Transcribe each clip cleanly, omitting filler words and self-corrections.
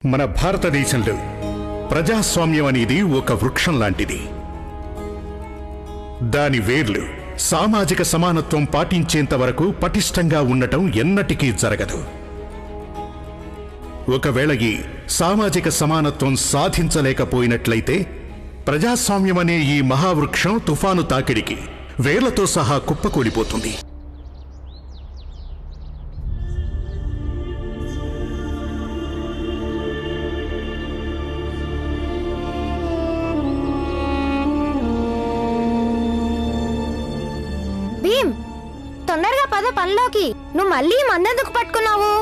మన భారతదేశంలో ప్రజాస్వామ్యం అనేది ఒక వృక్షం లాంటిది. దాని వేర్లు సామాజిక సమానత్వం పాటించేంత వరకు పటిష్టంగా ఉండటం ఎన్నటికీ జరగదు. ఒకవేళ ఈ సామాజిక సమానత్వం సాధించలేకపోయినట్లయితే ప్రజాస్వామ్యం అనే ఈ మహావృక్షం తుఫాను తాకిడికి వేర్లతో సహా కుప్పకూలిపోతుంది. భీమ్, తొందరగా పద పనిలోకి. నువ్వు మళ్ళీ మందెందుకు పట్టుకున్నావు?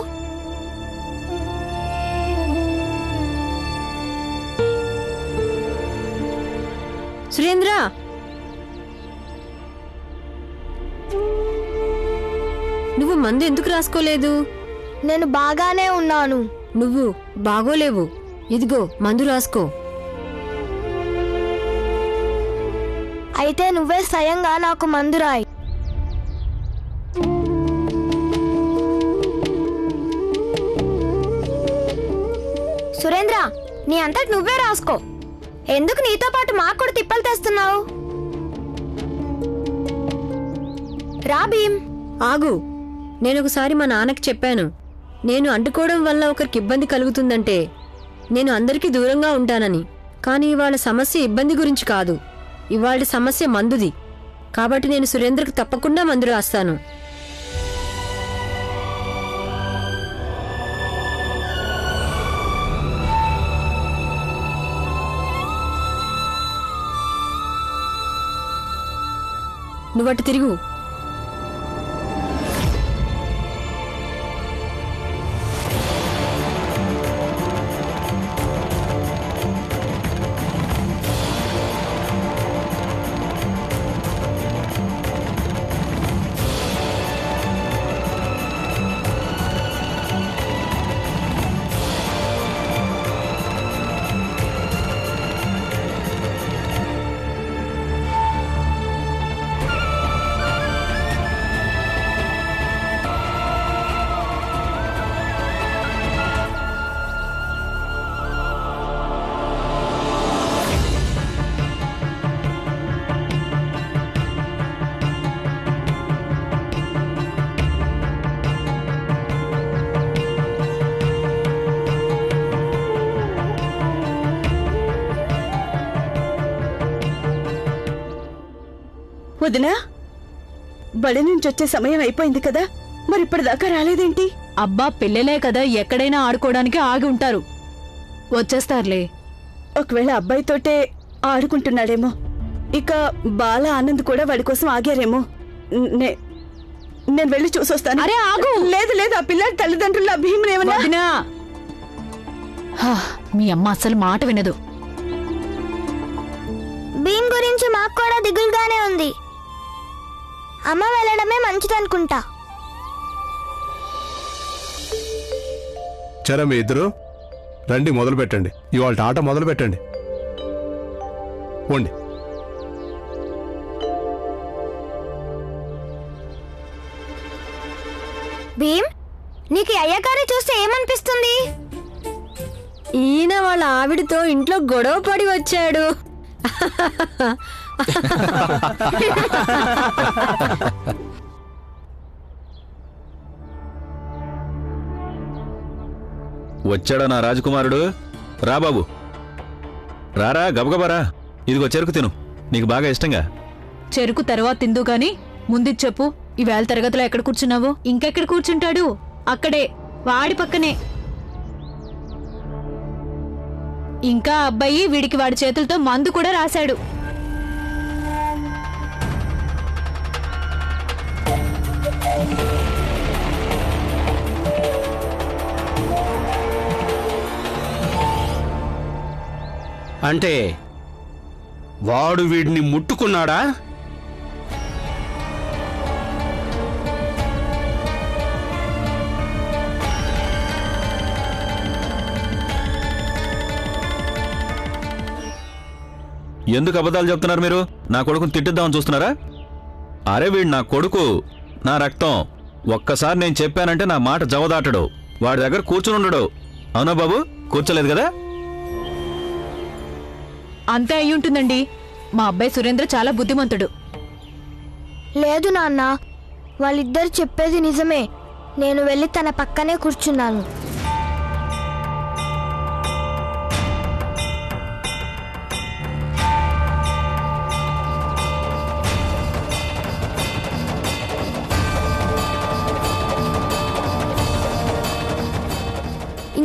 సురేంద్ర, నువ్వు మందు ఎందుకు రాసుకోలేదు? నేను బాగానే ఉన్నాను. నువ్వు బాగోలేవు. ఇదిగో మందు రాసుకో. అయితే నువ్వే స్వయంగా నాకు మందు రాయి. సురేంద్ర, నీ అంతటి నువ్వే రాసుకో. ఎందుకు నీతో పాటు మాకు కూడా తిప్పలు తెస్తున్నావు? రా భీమ్. ఆగు. నేనొకసారి మా నాన్నకి చెప్పాను, నేను అంటుకోవడం వల్ల ఒకరికి ఇబ్బంది కలుగుతుందంటే నేను అందరికీ దూరంగా ఉంటానని. కానీ ఇవాళ సమస్య ఇబ్బంది గురించి కాదు, ఇవాళ సమస్య మందుది. కాబట్టి నేను సురేంద్రకు తప్పకుండా మందు రాస్తాను. నువ్వటు తిరుగు. వదినా, బడి నుంచి వచ్చే సమయం అయిపోయింది కదా, మరి ఇప్పటిదాకా రాలేదేంటి? అబ్బా, పిల్లలే కదా, ఎక్కడైనా ఆడుకోవడానికి ఆగి ఉంటారు. వచ్చేస్తారులే. ఒకవేళ అబ్బాయితోటే ఆడుకుంటున్నాడేమో. ఇక బాల ఆనంద్ కూడా వాడి కోసం ఆగారేమో. నేను వెళ్ళి చూసొస్తాను. అరే ఆగు. లేదు లేదు, ఆ పిల్లాడి తల్లిదండ్రులు ఆ భీమునేమన్నా. వదినా, మీ అమ్మ అసలు మాట వినదు. భీమ్ గురించి మాకు కూడా దిగులుగానే ఉంది. అమ్మ వెళ్ళడమే మంచిదనుకుంటా. చరా మీ ఇద్దరు రండి, మొదలు పెట్టండి. ఇవాళ ఆట మొదలు పెట్టండి. పోండి. భీమ్, నీకు అయ్యగారి చూస్తే ఏమనిపిస్తుంది? ఈయన వాళ్ళ ఆవిడతో ఇంట్లో గొడవ పడి వచ్చాడు. వచ్చాడా నా రాజకుమారుడు? రా బాబు, రారా, గబగబరా. ఇదిగో చెరుకు తిను, నీకు బాగా ఇష్టంగా. చెరుకు తర్వాత తిందు గాని ముందు చెప్పు, ఈవేళ తరగతిలో ఎక్కడ కూర్చున్నావు? ఇంకెక్కడ కూర్చుంటాడు? అక్కడే, వాడి పక్కనే. ఇంకా అబ్బాయి వీడికి వాడి చేతులతో మందు కూడా రాశాడు. అంటే వాడు వీడిని ముట్టుకున్నాడా? ఎందుకు అబద్ధాలు చెప్తున్నారు మీరు? నా కొడుకుని తిట్టిద్దామని చూస్తున్నారా? అరే వీడు నా కొడుకు, నా రక్తం. ఒక్కసారి నేను చెప్పానంటే నా మాట జవదాటడు, వాడి దగ్గర కూర్చుని ఉండడు. అవునా బాబు? కూర్చోలేదు కదా? అంతే అయి ఉంటుందండి. మా అబ్బాయి సురేంద్ర చాలా బుద్ధిమంతుడు. లేదు నాన్న, వాళ్ళిద్దరు చెప్పేది నిజమే. నేను వెళ్ళి తన పక్కనే కూర్చున్నాను.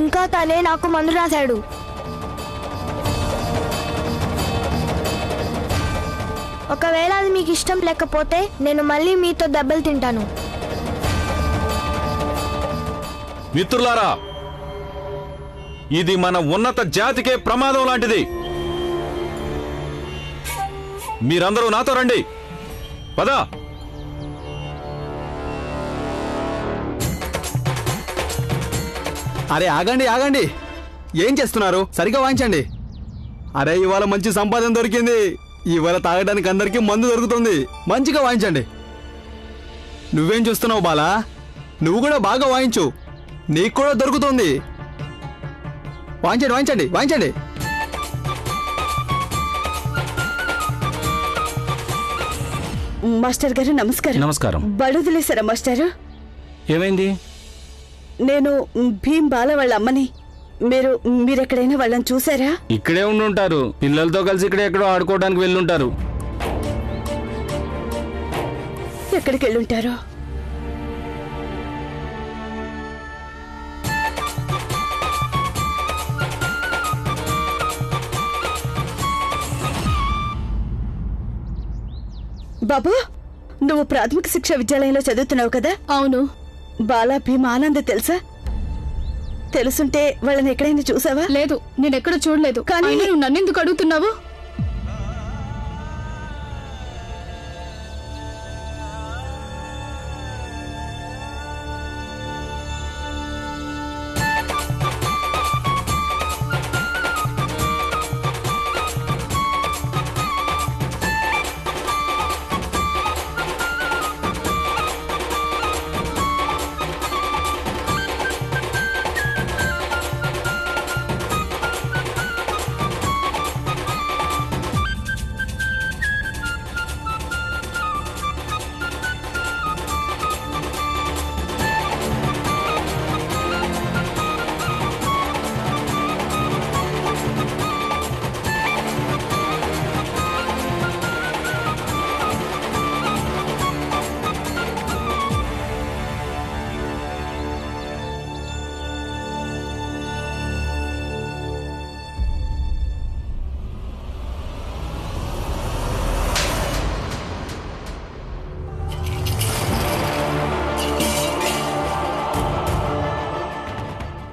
ఇంకా తనే నాకు మందు రాశాడు. ఒకవేళ అది మీకు ఇష్టం లేకపోతే నేను మళ్ళీ మీతో దెబ్బలు తింటాను. మిత్రులారా, ఇది మన ఉన్నత జాతికే ప్రమాదం లాంటిది. మీరందరూ నాతో రండి. పదా. అరే ఆగండి ఆగండి, ఏం చేస్తున్నారు? సరిగా వాయించండి. అరే ఇవాళ మంచి సంపాదన దొరికింది. ఇవాళ తాగడానికి అందరికీ మందు దొరుకుతుంది. మంచిగా వాయించండి. నువ్వేం చూస్తున్నావు బాలా? నువ్వు కూడా బాగా వాయించు, నీకు కూడా దొరుకుతుంది. వాయించండి వాయించండి వాయించండి. మాస్టర్ గారు నమస్కారం. నమస్కారం. బడుదిలేశారా మాస్టారు? ఏమైంది? నేను భీమ్ బాల వాళ్ళ అమ్మని. మీరెక్కడైనా వాళ్ళని చూసారా? ఇక్కడే ఉండుంటారు. పిల్లలతో కలిసి ఇక్కడే ఎక్కడో ఆడుకోవడానికి వెళ్ళుంటారు. ఎక్కడికి వెళ్ళుంటారో? బాబు, నువ్వు ప్రాథమిక శిక్షా విద్యాలయంలో చదువుతున్నావు కదా? అవును. బాలా భీమ్ ఆనంద్ తెలుసా? తెలుసుంటే వాళ్ళని ఎక్కడైనా చూసావా? లేదు, నేనెక్కడ చూడలేదు. కానీ నువ్వు నన్నెందుకు అడుగుతున్నావు?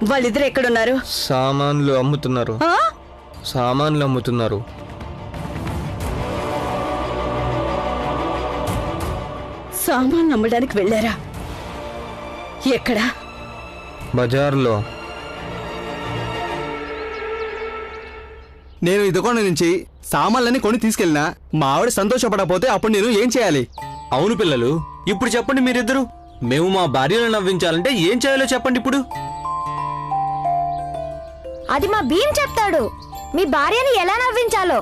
వాళ్ళిద్దరు ఎక్కడున్నారు? సామాన్లు అమ్ముతున్నారు. సామాన్లు అమ్ముతున్నారు. సామాన్లు అమ్మడానికి వెళ్ళారా? ఎక్కడా? బజార్లో. నేను ఈ దుకాణం నుంచి సామాన్లన్నీ కొని తీసుకెళ్ళినా మా ఆవిడ సంతోషపడకపోతే అప్పుడు నేను ఏం చేయాలి? అవును పిల్లలు, ఇప్పుడు చెప్పండి మీరిద్దరు. మేము మా భార్యలను నవ్వించాలంటే ఏం చేయాలో చెప్పండి ఇప్పుడు. అది మా భీమ్ చెప్తాడు. మీ భార్యని ఎలా నవ్వించాలో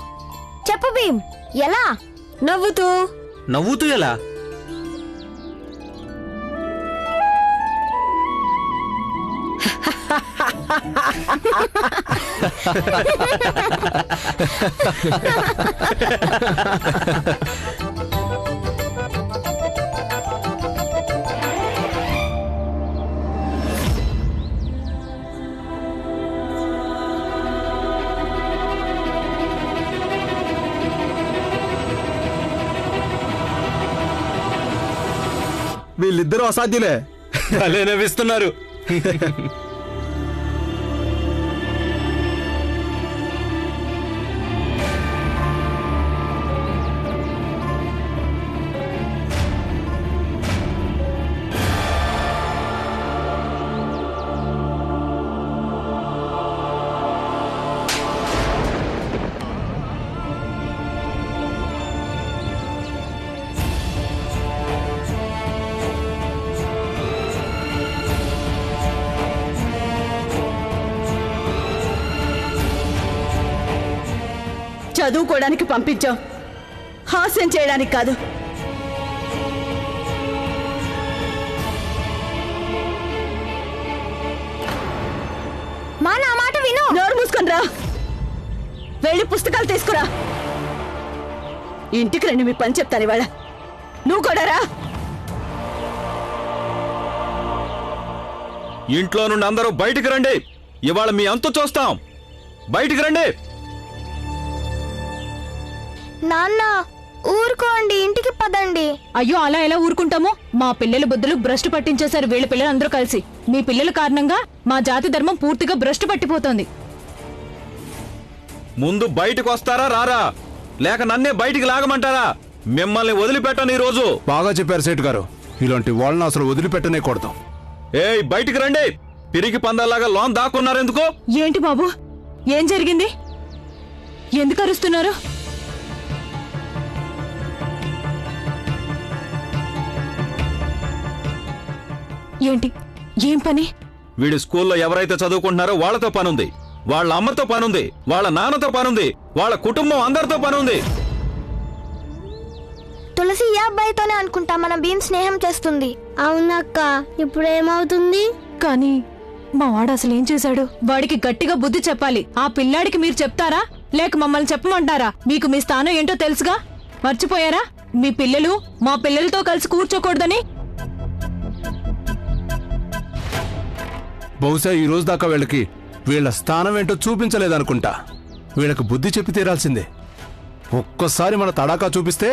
చెప్పు భీమ్. ఎలా? నవ్వుతూ. నవ్వుతూ ఎలా? వీళ్ళిద్దరూ అసాధ్యులే. అలే నవ్విస్తున్నారు. చదువుకోవడానికి పంపించాం, హాస్యం చేయడానికి కాదు. మా నా మాట విను. నోరు మూసుకొని రా, వెళ్ళి పుస్తకాలు తీసుకురా. ఇంటికి రండి, మీ పని చెప్తాను ఇవాళ. నువ్వు కూడా రా. ఇంట్లో నుండి అందరూ బయటికి రండి. ఇవాళ మీ అంతు చూస్తాం. బయటికి రండి. నాన్న ఊరుకోండి, ఇంటికి పదండి. అయ్యో, అలా ఎలా ఊరుకుంటామో? మా పిల్లల బుద్ధులు భ్రష్టు పట్టించేశారు వీళ్ళ పిల్లలందరూ కలిసి. మీ పిల్లల కారణంగా మా జాతి ధర్మం పూర్తిగా భ్రష్టు పట్టిపోతోంది. ముందు బయటకు వస్తారా రారా, లేక నన్నే బయటికి లాగమంటారా? మిమ్మల్ని వదిలిపెట్టను ఈ రోజు. బాగా చెప్పారు సేటు గారు, ఇలాంటి వాళ్ళని అసలు వదిలిపెట్టనే కూడదు. ఏయ్, బయటికి రండి. పిరికి పందాలాగా లోన్ దాక్కున్నారెందుకు? ఏంటి బాబు, ఏం జరిగింది? ఎందుకు అరుస్తున్నారు? ఏంటి, ఏం పని? వీడి స్కూల్లో ఎవరైతే చదువుకుంటున్నారో వాళ్ళతో పనుంది, వాళ్ళ అమ్మతో పనుంది, వాళ్ళ నాన్నతో పనుంది, వాళ్ళ కుటుంబం అందరితో పనుంది. తులసి ఈ అబ్బాయితోనే అనుకుంటా మన భీమ్ స్నేహం చేస్తుంది. అవునక్క, ఇప్పుడు ఏమవుతుంది? కానీ మా వాడు అసలు ఏం చేశాడు? వాడికి గట్టిగా బుద్ధి చెప్పాలి. ఆ పిల్లాడికి మీరు చెప్తారా, లేక మమ్మల్ని చెప్పమంటారా? మీకు మీ స్థానం ఏంటో తెలుసుగా. మర్చిపోయారా? మీ పిల్లలు మా పిల్లలతో కలిసి కూర్చోకూడదని. బహుశా ఈ రోజు దాకా వీళ్ళ స్థానం ఏంటో చూపించలేదనుకుంటా. వీళ్ళకి బుద్ధి చెప్పి తీరాల్సిందే. ఒక్కసారి మన తడాకా చూపిస్తే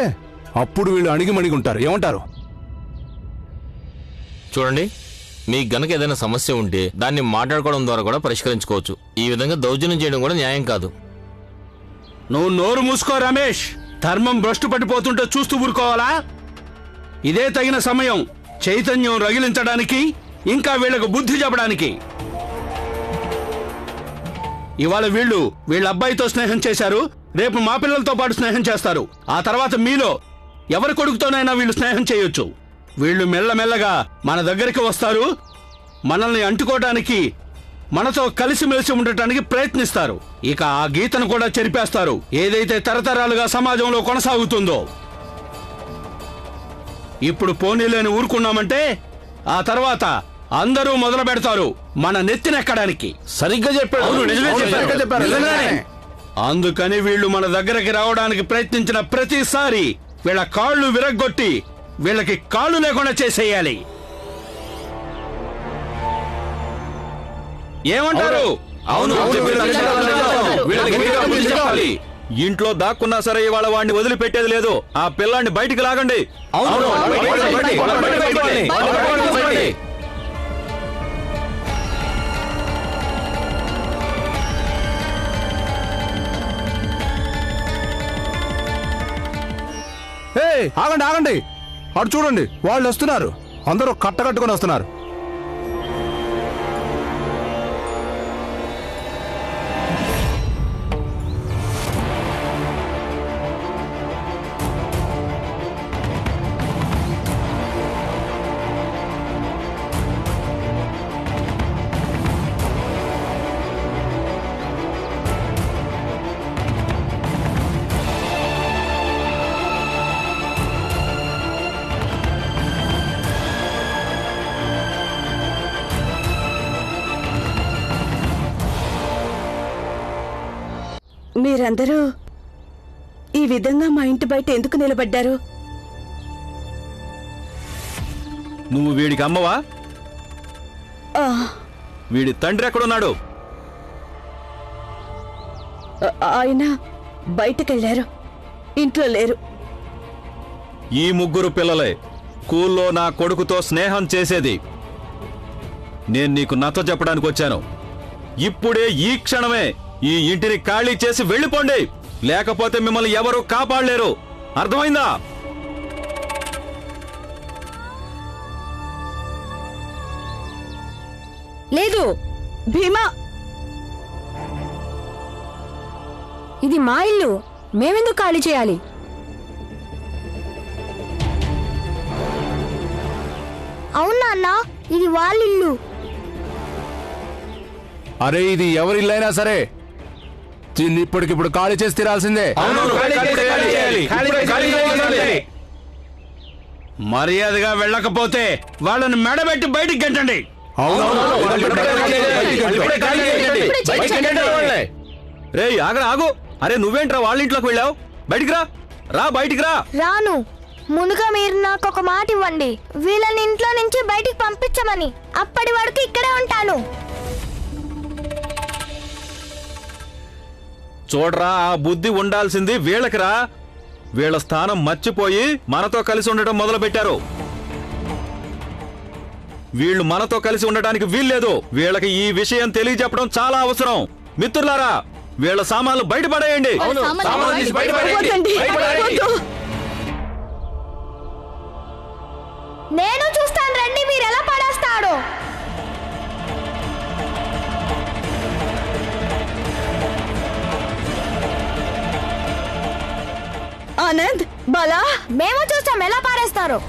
అప్పుడు వీళ్ళు అణిగిమణిగుంటారు. ఏమంటారు? చూడండి, మీకు గనక ఏదైనా సమస్య ఉంటే దాన్ని మాట్లాడుకోవడం ద్వారా కూడా పరిష్కరించుకోవచ్చు. ఈ విధంగా దౌర్జన్యం చేయడం కూడా న్యాయం కాదు. నువ్వు నోరు మూసుకో రమేష్. ధర్మం భ్రష్టు పట్టిపోతుంటే చూస్తూ ఊరుకోవాలా? ఇదే తగిన సమయం చైతన్యం రగిలించడానికి, ఇంకా వీళ్లకు బుద్ధి చెప్పడానికి. ఇవాళ వీళ్ళ అబ్బాయితో స్నేహం చేశారు, రేపు మా పిల్లలతో పాటు స్నేహం చేస్తారు. ఆ తర్వాత మీలో ఎవరి కొడుకుతోనైనా వీళ్ళు స్నేహం చేయొచ్చు. వీళ్ళు మెల్లమెల్లగా మన దగ్గరికి వస్తారు, మనల్ని అంటుకోవడానికి, మనతో కలిసిమెలిసి ఉండటానికి ప్రయత్నిస్తారు. ఇక ఆ గీతను కూడా చెరిపేస్తారు, ఏదైతే తరతరాలుగా సమాజంలో కొనసాగుతుందో. ఇప్పుడు పోనీలేని ఊరుకున్నామంటే ఆ తర్వాత అందరూ మొదలు పెడతారు మన నెత్తినెక్కడానికి. సరిగ్గా చెప్పాడు. అందుకని వీళ్ళు మన దగ్గరికి రావడానికి ప్రయత్నించిన ప్రతిసారి వీళ్ళ కాళ్ళు విరగ్గొట్టి వీళ్ళకి కాళ్ళు లేకుండా చేసేయాలి. ఏమంటారు? ఇంట్లో దాక్కున్నా సరే ఇవాళ వాడిని వదిలిపెట్టేది లేదు. ఆ పిల్లాన్ని బయటికి లాగండి. ఆగండి ఆగండి, అటు చూడండి, వాళ్ళు వస్తున్నారు. అందరూ కట్టకట్టుకుని వస్తున్నారు. మీరందరూ ఈ విధంగా మా ఇంటి బయట ఎందుకు నిలబడ్డారు? నువ్వు వీడికి అమ్మవా? వీడి తండ్రి ఎక్కడున్నాడు? ఆయన బయటకెళ్లారు, ఇంట్లో లేరు. ఈ ముగ్గురు పిల్లలే స్కూల్లో నా కొడుకుతో స్నేహం చేసేది. నేను నీకు నచ్చ చెప్పడానికి వచ్చాను. ఇప్పుడే ఈ క్షణమే ఈ ఇంటిని ఖాళీ చేసి వెళ్ళిపోండి, లేకపోతే మిమ్మల్ని ఎవరూ కాపాడలేరు. అర్థమైందా? లేదు భీమా, ఇది మా ఇల్లు, మేమెందుకు ఖాళీ చేయాలి? అవునా అన్న, ఇది వాళ్ళిల్లు. అరే, ఇది ఎవరిల్లైనా సరే దీన్ని ఇప్పటికిప్పుడు ఖాళీ చేసి తీరాల్సిందే. మర్యాదగా వెళ్ళకపోతే వాళ్ళని మెడబెట్టి బయటికి గెంటండి. రే ఆగరా ఆగు. అరే నువ్వేంట్రా వాళ్ళ ఇంట్లోకి వెళ్ళావు? బయటికి రా, రా బయటికి రా. రాను. ముందుగా మీరు నాకు ఒక మాట ఇవ్వండి, వీళ్ళని ఇంట్లో నుంచి బయటికి పంపించమని. అప్పటి వరకు ఇక్కడే ఉంటాను. చూడరా, ఆ బుద్ధి ఉండాల్సింది వీళ్ళకిరా. వీళ్ళ స్థానం మర్చిపోయి మనతో కలిసి ఉండటం మొదలు పెట్టారు. వీళ్ళు మనతో కలిసి ఉండటానికి వీల్లేదు. వీళ్ళకి ఈ విషయం తెలియజెప్పడం చాలా అవసరం. మిత్రులారా, వీళ్ళ సామాన్లు బయటపడేయండి. నేను చూస్తాను, రండి మీరు ఎలా పడేస్తాడో. ఆనంద్, బాలా, మేము చూస్తాం ఎలా పారేస్తారో.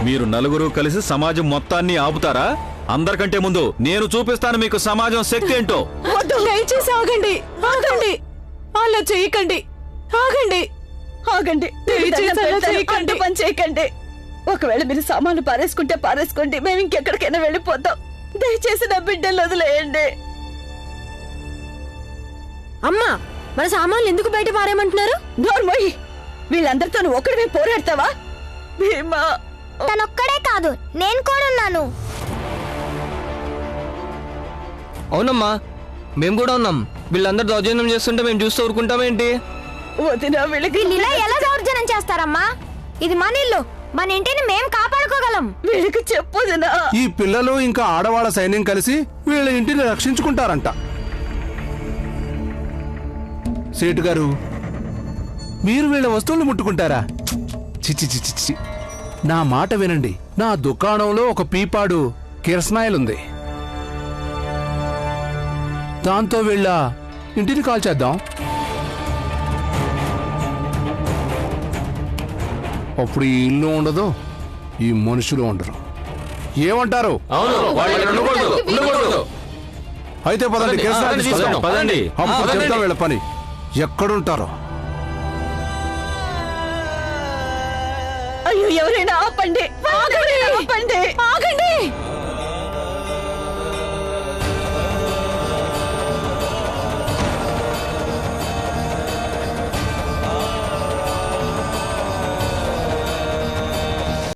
మీరు నలుగురు కలిసి సమాజం మొత్తాన్ని ఆపుతారా? అందరికంటే ముందు నేను చూపిస్తాను మీకు సమాజం శక్తి ఏంటో. దయచేసి ఆగండి, ఆగండి, అలా చేయకండి, ఆగండి, ఆగండి, పని చేయకండి. ఒకవేళ మీరు సామాన్లు పారేసుకుంటే పారేసుకోండి, మేము ఇంకెక్కడికైనా వెళ్ళిపోతాం. దయచేసి నా బిడ్డలు వదిలేయండి. అమ్మా, మన సామాన్లు ఎందుకు బయట పారేయమంటున్నారు? నోర్మోయ్, వీళ్ళందరితో నువ్వు ఒక్కడివే పోరాడతావా? భీమా, తనొక్కడే కాదు, నేను కూడా ఉన్నాను. అవునమ్మా, మేము కూడా ఉన్నాం. వీళ్ళందరూ దౌర్జన్యం చేస్తుంటే మేము చూస్తూ ఊరుకుంటామేంటి? వీళ్ళు ఇలా ఎలా దౌర్జన్యం చేస్తారమ్మా? ఇది మన ఇల్లు, మన ఇంటిని మేము కాపాడుకోగలం. వీళ్ళకి చెప్పొదినా? ఈ పిల్లలు ఇంకా ఆడవాళ్ళ సైన్యం కలిసి వీళ్ళ ఇంటిని రక్షించుకుంటారంట. సేటు గారు, మీరు వీళ్ళ వస్తువులు ముట్టుకుంటారా? చిచ్చి చిచ్చి చిచ్చి, నా మాట వినండి. నా దుకాణంలో ఒక పీపాడు కిరసనాయిల్ ఉంది. దాంతో వీళ్ళ ఇంటిని కాల్చేద్దాం. అప్పుడు ఈ ఇల్లు ఉండదు, ఈ మనుషులు ఉండరు. ఏమంటారు? అయితే పదండి, పదండి. అప్పుడు చెప్తాం వీళ్ళ పని ఎక్కడుంటారో. అయ్యో, ఎవరైనా ఆపండి, ఆగండి.